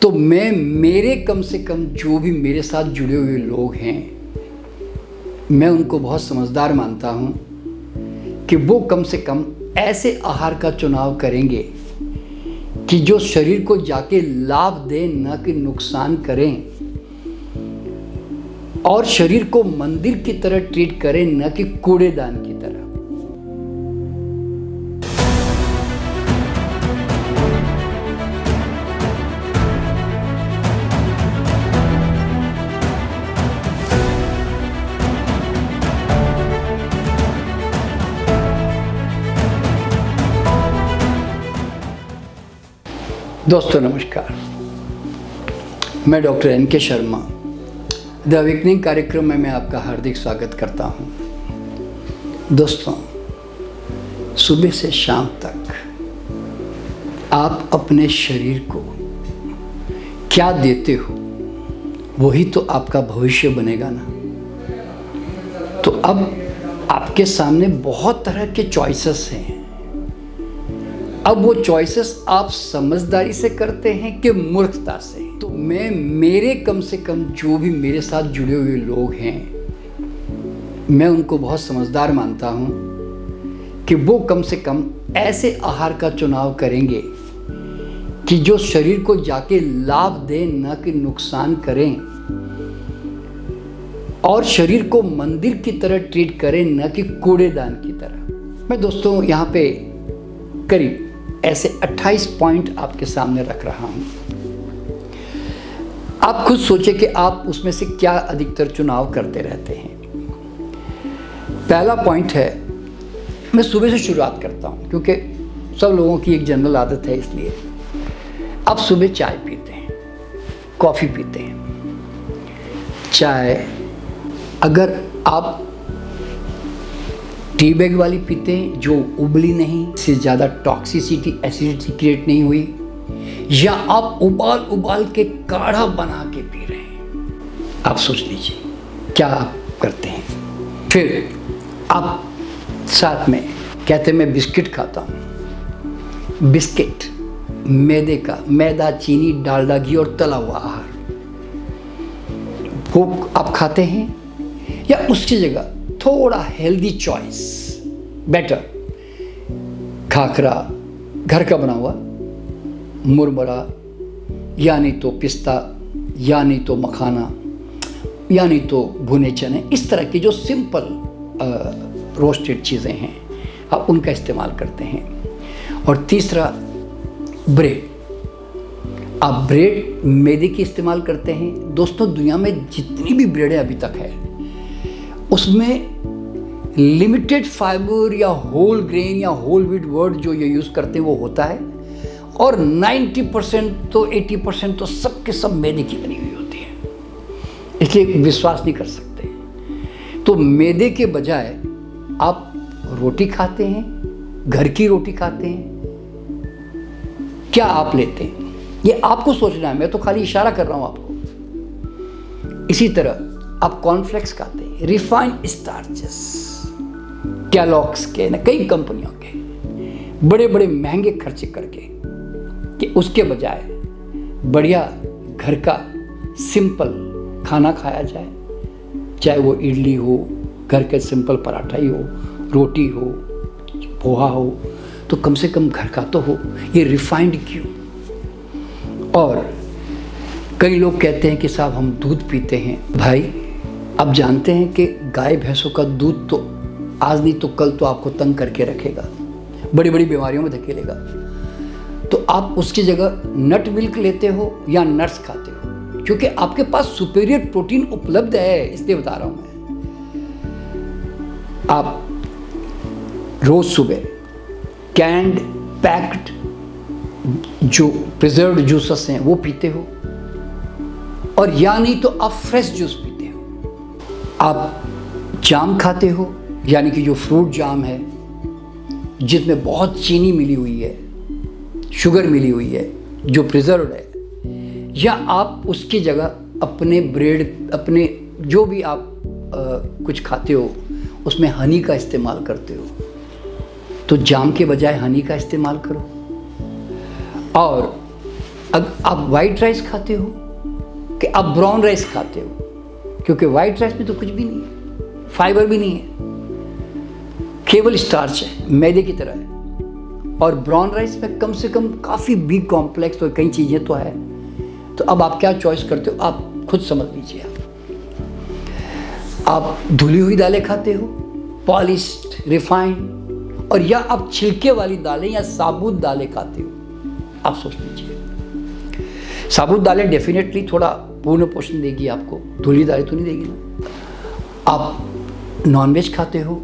तो मेरे कम से कम जो भी मेरे साथ जुड़े हुए लोग हैं, मैं उनको बहुत समझदार मानता हूँ कि वो कम से कम ऐसे आहार का चुनाव करेंगे कि जो शरीर को जाके लाभ दे, न कि नुकसान करें, और शरीर को मंदिर की तरह ट्रीट करें, न कि कूड़ेदान की तरह। दोस्तों नमस्कार, मैं doctor NK. Sharma the awakening कार्यक्रम में मैं आपका हार्दिक स्वागत करता हूं। दोस्तों, सुबह से शाम तक आप अपने शरीर को क्या देते हो, वही तो आपका भविष्य बनेगा ना। तो अब आपके सामने बहुत तरह के चॉइसेस हैं। अब वो चॉइसेस आप समझदारी से करते हैं कि मूर्खता से। तो मेरे कम से कम जो भी मेरे साथ जुड़े हुए लोग हैं, मैं उनको बहुत समझदार मानता हूँ कि वो कम से कम ऐसे आहार का चुनाव करेंगे कि जो शरीर को जाके लाभ दे, न कि नुकसान करें, और शरीर को मंदिर की तरह ट्रीट करें, न कि कूड़ेदान की तरह। मैं दोस्तों यहाँ पे करीब ऐसे 28 पॉइंट आपके सामने रख रहा हूं। आप खुद सोचें कि आप उसमें से क्या अधिकतर चुनाव करते रहते हैं। पहला पॉइंट है, मैं सुबह से शुरुआत करता हूं क्योंकि सब लोगों की एक जनरल आदत है, इसलिए आप सुबह चाय पीते हैं, कॉफ़ी पीते हैं। चाय अगर आप टी बैग वाली पीते हैं जो उबली नहीं, इससे ज़्यादा टॉक्सिसिटी, एसिडिटी क्रिएट नहीं हुई, या आप उबाल के काढ़ा बना के पी रहे हैं, आप सोच लीजिए क्या आप करते हैं। फिर आप साथ में कहते हैं मैं बिस्किट खाता हूँ। बिस्किट मैदे का, मैदा, चीनी, डालडा, घी और तला हुआ आहार, वो आप खाते हैं, या उसकी जगह थोड़ा हेल्दी चॉइस, बेटर खाखरा, घर का बना हुआ, मुरमुरा, या नहीं तो पिस्ता, या नहीं तो मखाना, या नहीं तो भुने चने, इस तरह की जो सिंपल रोस्टेड चीज़ें हैं, आप उनका इस्तेमाल करते हैं। और तीसरा, ब्रेड। आप ब्रेड मैदे की इस्तेमाल करते हैं। दोस्तों, दुनिया में जितनी भी ब्रेडें अभी तक है, उसमें लिमिटेड फाइबर या होल ग्रेन या होल व्हीट वर्ड जो ये यूज़ करते हैं वो होता है, और 90% तो 80% तो सब के सब मैदे की बनी हुई होती है, इसलिए विश्वास नहीं कर सकते। तो मैदे के बजाय आप रोटी खाते हैं, घर की रोटी खाते हैं, क्या आप लेते हैं, ये आपको सोचना है। मैं तो खाली इशारा कर रहा हूँ आपको। इसी तरह आप कॉर्नफ्लेक्स खाते हैं, रिफाइंड स्टार्चेस, कैलॉग्स के, न कई कंपनियों के, बड़े बड़े महंगे खर्चे करके, कि उसके बजाय बढ़िया घर का सिंपल खाना खाया जाए, चाहे वो इडली हो, घर के सिंपल पराठा ही हो, रोटी हो, पोहा हो, तो कम से कम घर का तो हो। ये रिफाइंड क्यों? और कई लोग कहते हैं कि साहब हम दूध पीते हैं। भाई, आप जानते हैं कि गाय भैंसों का दूध तो आज नहीं तो कल तो आपको तंग करके रखेगा, बड़ी बड़ी बीमारियों में धकेलेगा। तो आप उसकी जगह नट मिल्क लेते हो या नट्स खाते हो, क्योंकि आपके पास सुपेरियर प्रोटीन उपलब्ध है, इसलिए बता रहा हूं मैं। आप रोज सुबह कैंड, पैक्ड जो प्रिजर्व्ड जूसेस हैं वो पीते हो, और या नहीं तो आप फ्रेश जूस पीते हो। आप जाम खाते हो, यानी कि जो फ्रूट जाम है जिसमें बहुत चीनी मिली हुई है, शुगर मिली हुई है, जो प्रिजर्व्ड है, या आप उसकी जगह अपने ब्रेड, अपने जो भी आप कुछ खाते हो उसमें हनी का इस्तेमाल करते हो, तो जाम के बजाय हनी का इस्तेमाल करो। और अब आप वाइट राइस खाते हो कि आप ब्राउन राइस खाते हो? क्योंकि वाइट राइस में तो कुछ भी नहीं है, फाइबर भी नहीं है, केवल स्टार्च है, मैदे की तरह है। और ब्राउन राइस में कम से कम काफ़ी बी कॉम्प्लेक्स और कई चीज़ें तो है। तो अब आप क्या चॉइस करते हो, आप खुद समझ लीजिए। आप धुली हुई दालें खाते हो, पॉलिश्ड, रिफाइंड, और या आप छिलके वाली दालें या साबुत दालें खाते हो? आप सोच लीजिए। साबुत दालें डेफिनेटली थोड़ा पूर्ण पोषण देगी आपको, धुली दालें तो नहीं देगी ना। आप नॉनवेज खाते हो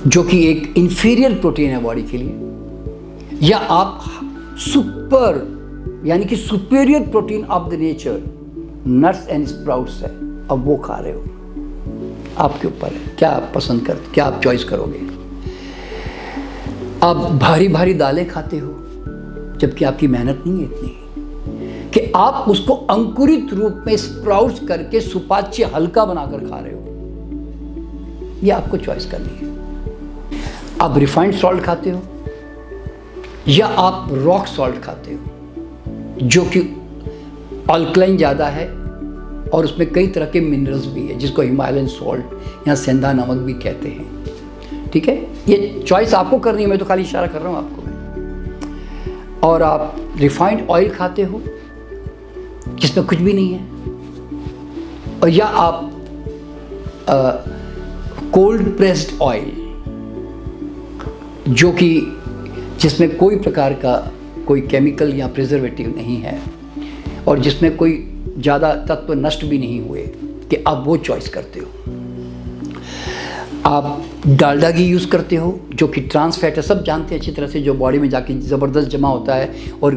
जो कि एक इंफीरियर प्रोटीन है बॉडी के लिए, या आप सुपर यानी कि superior protein of the nature nuts and sprouts है, अब वो खा रहे हो? आपके ऊपर है, क्या आप पसंद करते, क्या आप चॉइस करोगे? आप भारी भारी दालें खाते हो जबकि आपकी मेहनत नहीं है इतनी कि आप उसको अंकुरित रूप में स्प्राउट्स करके सुपाच्य हल्का बनाकर खा रहे हो। ये आपको चॉइस करनी है। आप रिफाइंड सॉल्ट खाते हो या आप रॉक सॉल्ट खाते हो जो कि अल्कलाइन ज़्यादा है और उसमें कई तरह के मिनरल्स भी है, जिसको हिमालयन सॉल्ट या सेंधा नमक भी कहते हैं। ठीक है, ये चॉइस आपको करनी है, मैं तो खाली इशारा कर रहा हूँ आपको। और आप रिफाइंड ऑयल खाते हो जिसमें कुछ भी नहीं है, और या आप कोल्ड प्रेस्ड ऑयल जो कि जिसमें कोई प्रकार का कोई केमिकल या प्रिजर्वेटिव नहीं है और जिसमें कोई ज़्यादा तत्व नष्ट भी नहीं हुए, कि आप वो चॉइस करते हो। आप डालडा घी यूज़ करते हो जो कि ट्रांस फैट है, सब जानते हैं अच्छी तरह से, जो बॉडी में जाके ज़बरदस्त जमा होता है और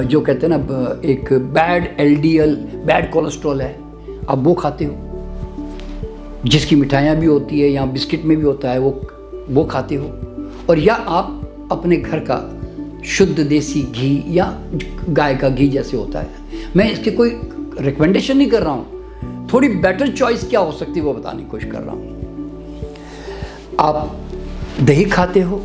जो कहते हैं ना एक बैड एलडीएल, बैड कोलेस्ट्रॉल है, आप वो खाते हो। जिसकी मिठाइयाँ भी होती है या बिस्किट में भी होता है, वो खाते हो। और या आप अपने घर का शुद्ध देसी घी या गाय का घी जैसे होता है, मैं इसकी कोई रिकमेंडेशन नहीं कर रहा हूँ, थोड़ी बेटर चॉइस क्या हो सकती है वो बताने की कोशिश कर रहा हूँ। आप दही खाते हो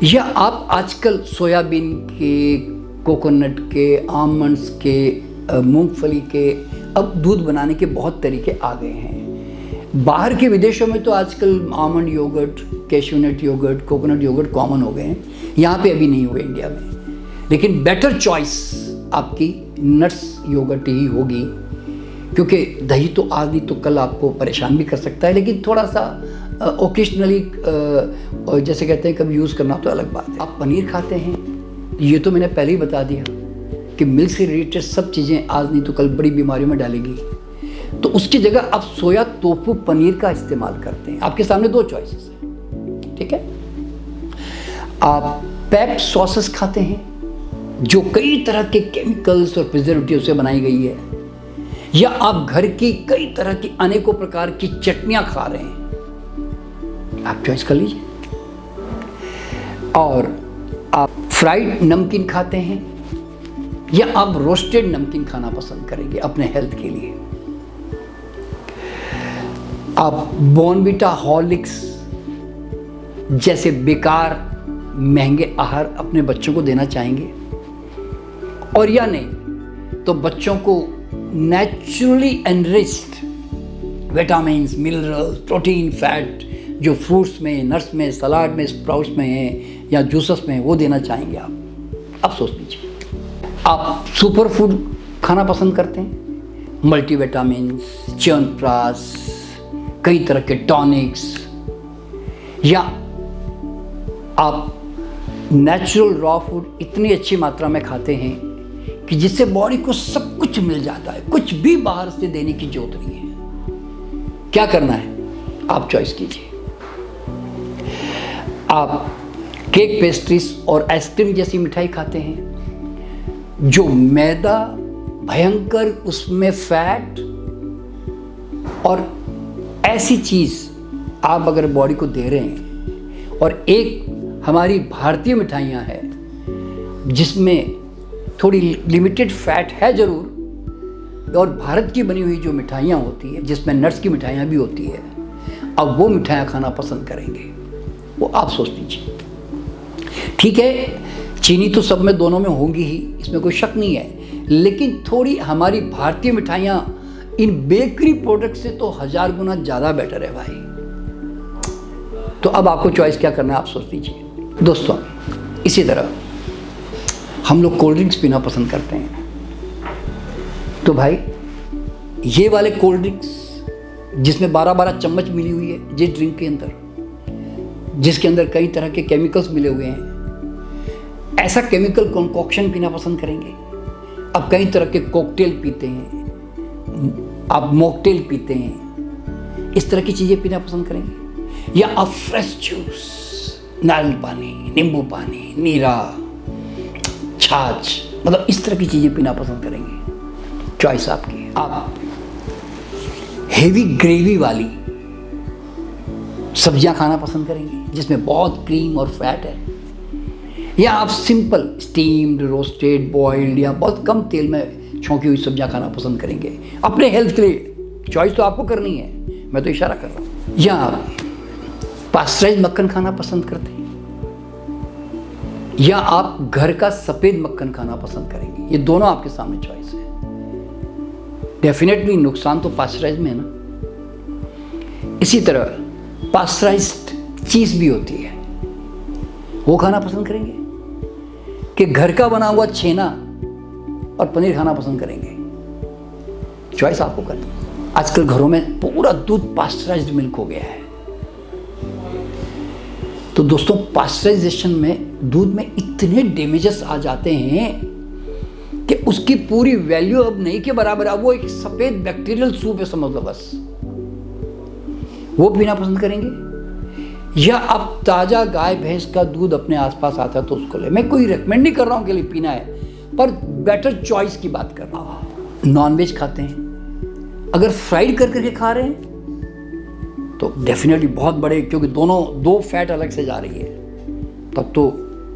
या आप आजकल सोयाबीन के, कोकोनट के, आमंड्स के, मूंगफली के, अब दूध बनाने के बहुत तरीके आ गए हैं। बाहर के विदेशों में तो आजकल almond yogurt, cashew nut yogurt, coconut yogurt common हो गए हैं, यहाँ पे अभी नहीं हुए इंडिया में। लेकिन बेटर चॉइस आपकी नट्स योगर्ट ही होगी, क्योंकि दही तो आज नहीं तो कल आपको परेशान भी कर सकता है, लेकिन थोड़ा सा ओकेशनली जैसे कहते हैं कभी यूज़ करना तो अलग बात है। आप पनीर खाते हैं, ये तो मैंने पहले ही बता दिया कि मिल्क से रिलेटेड सब चीज़ें आज नहीं तो कल बड़ी बीमारियों में डालेगी, तो उसकी जगह आप सोया टोफू पनीर का इस्तेमाल करते हैं। आपके सामने दो चॉइसेस हैं, ठीक है। आप पैक्ड सॉसेस खाते हैं जो कई तरह के केमिकल्स और प्रिजर्वेटिव से बनाई गई है, या आप घर की कई तरह की अनेकों प्रकार की चटनियां खा रहे हैं, आप चॉइस कर लीजिए। और आप फ्राइड नमकीन खाते हैं या आप रोस्टेड नमकीन खाना पसंद करेंगे अपने हेल्थ के लिए। आप बॉर्नविटा, हॉर्लिक्स जैसे बेकार महंगे आहार अपने बच्चों को देना चाहेंगे, और या नहीं तो बच्चों को naturally enriched vitamins, minerals, protein, fat जो फ्रूट्स में, नट्स में, सलाद में, स्प्राउट्स में है या जूसेस में, वो देना चाहेंगे आप सोच लीजिए। आप सुपर फूड खाना पसंद करते हैं, मल्टीविटामिन्स, च्यवनप्राश, कई तरह के टॉनिक्स, या आप नेचुरल रॉ फूड इतनी अच्छी मात्रा में खाते हैं कि जिससे बॉडी को सब कुछ मिल जाता है, कुछ भी बाहर से देने की जरूरत नहीं है। क्या करना है आप चॉइस कीजिए। आप केक, पेस्ट्रीज और आइसक्रीम जैसी मिठाई खाते हैं जो मैदा, भयंकर उसमें फैट और ऐसी चीज़ आप अगर बॉडी को दे रहे हैं, और एक हमारी भारतीय मिठाइयाँ हैं जिसमें थोड़ी लिमिटेड फैट है ज़रूर, और भारत की बनी हुई जो मिठाइयाँ होती है जिसमें नट्स की मिठाइयाँ भी होती है, अब वो मिठाइयाँ खाना पसंद करेंगे, वो आप सोच लीजिए। ठीक है, चीनी तो सब में दोनों में होंगी ही, इसमें कोई शक नहीं है, लेकिन थोड़ी हमारी भारतीय मिठाइयाँ इन बेकरी प्रोडक्ट से तो 1000 गुना ज़्यादा बेटर है भाई। तो अब आपको चॉइस क्या करना है आप सोच लीजिए। दोस्तों इसी तरह हम लोग कोल्ड ड्रिंक्स पीना पसंद करते हैं, तो भाई ये वाले कोल्ड ड्रिंक्स जिसमें 12-12 चम्मच मिली हुई है जिस ड्रिंक के अंदर, जिसके अंदर कई तरह के केमिकल्स मिले हुए हैं, ऐसा केमिकल कॉन्कॉक्शन पीना पसंद करेंगे? अब कई तरह के कॉकटेल पीते हैं, आप मॉकटेल पीते हैं, इस तरह की चीज़ें पीना पसंद करेंगे? या आप फ्रेश जूस, नारियल पानी, नींबू पानी, नीरा, छाछ, मतलब इस तरह की चीज़ें पीना पसंद करेंगे? चॉइस आपकी। आप हेवी ग्रेवी वाली सब्जियां खाना पसंद करेंगे जिसमें बहुत क्रीम और फैट है, या आप सिंपल स्टीम्ड, रोस्टेड, बॉइल्ड या बहुत कम तेल में छौंकी हुई सब्जियां खाना पसंद करेंगे अपने हेल्थ के लिए? चॉइस तो आपको करनी है, मैं तो इशारा कर रहा हूँ। या आप पास्चराइज्ड मक्खन खाना पसंद करते हैं, या आप घर का सफ़ेद मक्खन खाना पसंद करेंगे? ये दोनों आपके सामने चॉइस है। डेफिनेटली नुकसान तो पास्चराइज में है ना। इसी तरह पास्चराइज्ड चीज़ भी होती है, वो खाना पसंद करेंगे कि घर का बना हुआ छेना और पनीर खाना पसंद करेंगे? चॉइस आपको करनी है। आजकल घरों में पूरा दूध पास्चराइज्ड मिल्क हो गया है, तो दोस्तों पास्चराइजेशन में दूध में इतने डैमेजेस आ जाते हैं कि उसकी पूरी वैल्यू अब नहीं के बराबर है। वो एक सफेद बैक्टीरियल सूप है समझ लो बस, वो पीना पसंद करेंगे? या आप ताज़ा गाय भैंस का दूध अपने आसपास आता है तो उसको ले, मैं कोई रेकमेंड नहीं कर रहा हूँ कि लिए पीना है, पर बेटर चॉइस की बात कर रहा हूँ। नॉनवेज खाते हैं, अगर फ्राइड कर करके खा रहे हैं तो डेफिनेटली बहुत बड़े, क्योंकि दो फैट अलग से जा रही है, तब तो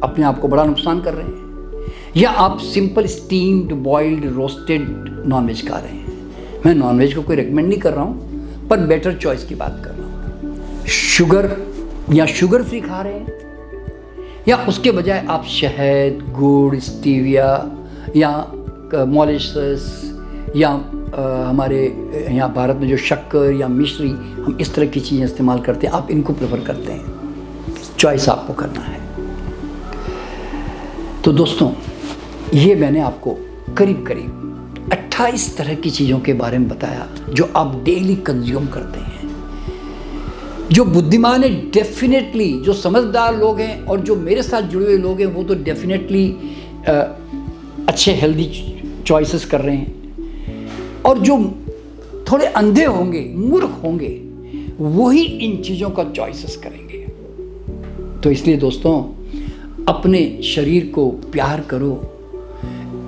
अपने आप को बड़ा नुकसान कर रहे हैं। या आप simple steamed, boiled, roasted nonveg खा रहे हैं, मैं नॉनवेज को कोई रेकमेंड नहीं कर रहा हूँ, पर बेटर चॉइस की बात कर रहा हूँ। शुगर या शुगर फ्री खा रहे हैं, या उसके बजाय आप शहद, गुड़, स्टीविया या मॉलिशस या हमारे यहाँ भारत में जो शक्कर या मिश्री, हम इस तरह की चीज़ें इस्तेमाल करते हैं, आप इनको प्रेफर करते हैं? चॉइस आपको करना है। तो दोस्तों ये मैंने आपको करीब करीब 28 तरह की चीज़ों के बारे में बताया जो आप डेली कंज्यूम करते हैं। जो बुद्धिमान है डेफिनेटली, जो समझदार लोग हैं और जो मेरे साथ जुड़े हुए लोग हैं, वो तो डेफिनेटली अच्छे हेल्दी चॉइसेस कर रहे हैं, और जो थोड़े अंधे होंगे, मूर्ख होंगे, वही इन चीज़ों का चॉइसेस करेंगे। तो इसलिए दोस्तों अपने शरीर को प्यार करो,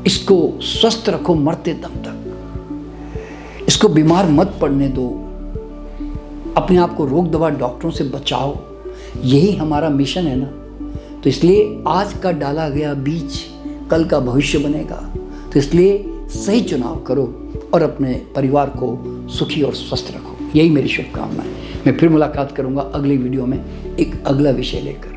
इसको स्वस्थ रखो मरते दम तक, इसको बीमार मत पड़ने दो, अपने आप को रोग दवा डॉक्टरों से बचाओ, यही हमारा मिशन है ना। तो इसलिए आज का डाला गया बीज कल का भविष्य बनेगा, तो इसलिए सही चुनाव करो और अपने परिवार को सुखी और स्वस्थ रखो, यही मेरी शुभकामना है। मैं फिर मुलाकात करूंगा अगली वीडियो में एक अगला विषय लेकर।